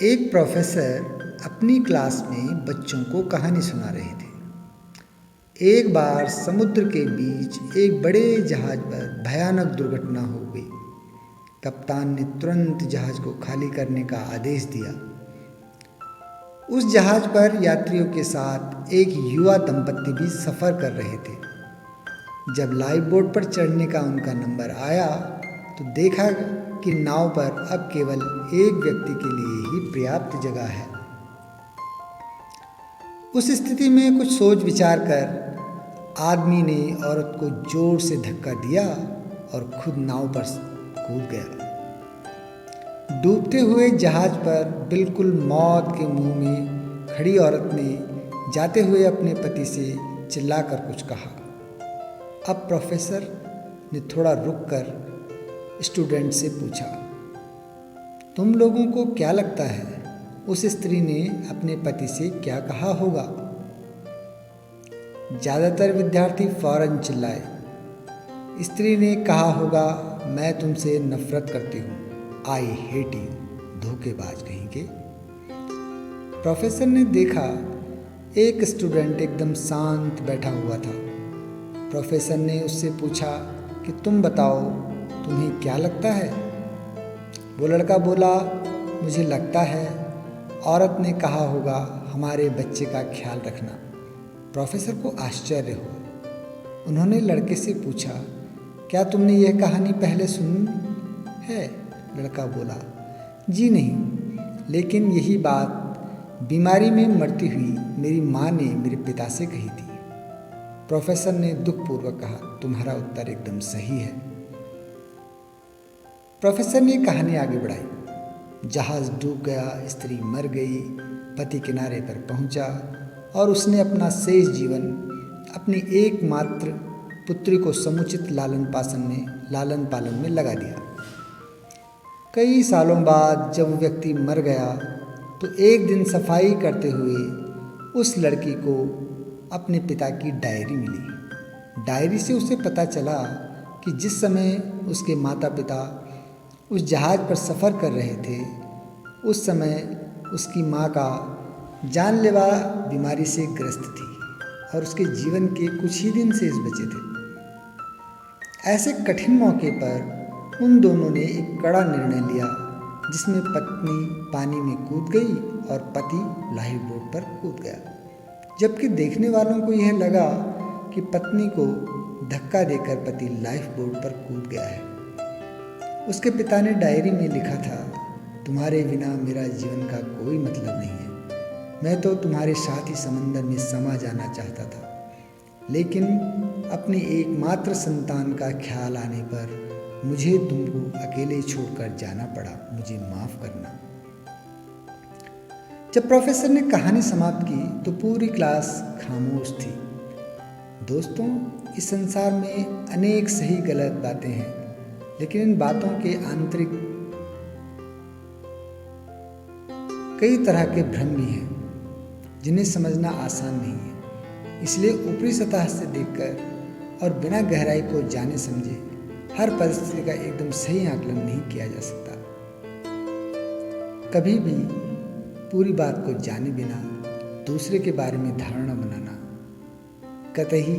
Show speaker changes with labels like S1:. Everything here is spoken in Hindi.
S1: एक प्रोफेसर अपनी क्लास में बच्चों को कहानी सुना रहे थे। एक बार समुद्र के बीच एक बड़े जहाज पर भयानक दुर्घटना हो गई। कप्तान ने तुरंत जहाज को खाली करने का आदेश दिया। उस जहाज पर यात्रियों के साथ एक युवा दंपत्ति भी सफ़र कर रहे थे। जब लाइफ बोट पर चढ़ने का उनका नंबर आया तो देखा कि नाव पर अब केवल एक व्यक्ति के लिए ही पर्याप्त जगह है। उस स्थिति में कुछ सोच विचार कर आदमी ने औरत को जोर से धक्का दिया और खुद नाव पर कूद गया। डूबते हुए जहाज पर बिल्कुल मौत के मुंह में खड़ी औरत ने जाते हुए अपने पति से चिल्लाकर कुछ कहा। अब प्रोफेसर ने थोड़ा रुककर स्टूडेंट से पूछा, तुम लोगों को क्या लगता है उस स्त्री ने अपने पति से क्या कहा होगा? ज़्यादातर विद्यार्थी फौरन चिल्लाए। स्त्री ने कहा होगा, मैं तुमसे नफरत करती हूँ, आई हेट यू, धोखेबाज कहीं के। प्रोफेसर ने देखा एक स्टूडेंट एकदम शांत बैठा हुआ था। प्रोफेसर ने उससे पूछा कि तुम बताओ, तुम्हें क्या लगता है? वो लड़का बोला, मुझे लगता है औरत ने कहा होगा, हमारे बच्चे का ख्याल रखना। प्रोफेसर को आश्चर्य हुआ। उन्होंने लड़के से पूछा, क्या तुमने यह कहानी पहले सुनी है? लड़का बोला, जी नहीं, लेकिन यही बात बीमारी में मरती हुई मेरी माँ ने मेरे पिता से कही थी। प्रोफेसर ने दुखपूर्वक कहा, तुम्हारा उत्तर एकदम सही है। प्रोफेसर ने कहानी आगे बढ़ाई। जहाज डूब गया, स्त्री मर गई, पति किनारे पर पहुंचा और उसने अपना शेष जीवन अपनी एकमात्र पुत्री को समुचित लालन पालन में लगा दिया। कई सालों बाद जब वो व्यक्ति मर गया तो एक दिन सफाई करते हुए उस लड़की को अपने पिता की डायरी मिली। डायरी से उसे पता चला कि जिस समय उसके माता पिता उस जहाज़ पर सफ़र कर रहे थे, उस समय उसकी माँ का जानलेवा बीमारी से ग्रस्त थी और उसके जीवन के कुछ ही दिन शेष बचे थे। ऐसे कठिन मौके पर उन दोनों ने एक कड़ा निर्णय लिया, जिसमें पत्नी पानी में कूद गई और पति लाइफ बोट पर कूद गया। जबकि देखने वालों को यह लगा कि पत्नी को धक्का देकर पति लाइफ बोट पर कूद गया है। उसके पिता ने डायरी में लिखा था, तुम्हारे बिना मेरा जीवन का कोई मतलब नहीं है। मैं तो तुम्हारे साथ ही समंदर में समा जाना चाहता था, लेकिन अपनी एकमात्र संतान का ख्याल आने पर मुझे तुमको अकेले छोड़कर जाना पड़ा, मुझे माफ़ करना। जब प्रोफेसर ने कहानी समाप्त की तो पूरी क्लास खामोश थी। दोस्तों, इस संसार में अनेक सही गलत बातें हैं, लेकिन इन बातों के आंतरिक कई तरह के भ्रम भी हैं, जिन्हें समझना आसान नहीं है। इसलिए ऊपरी सतह से देखकर और बिना गहराई को जाने समझे हर परिस्थिति का एकदम सही आकलन नहीं किया जा सकता। कभी भी पूरी बात को जाने बिना दूसरे के बारे में धारणा बनाना कतई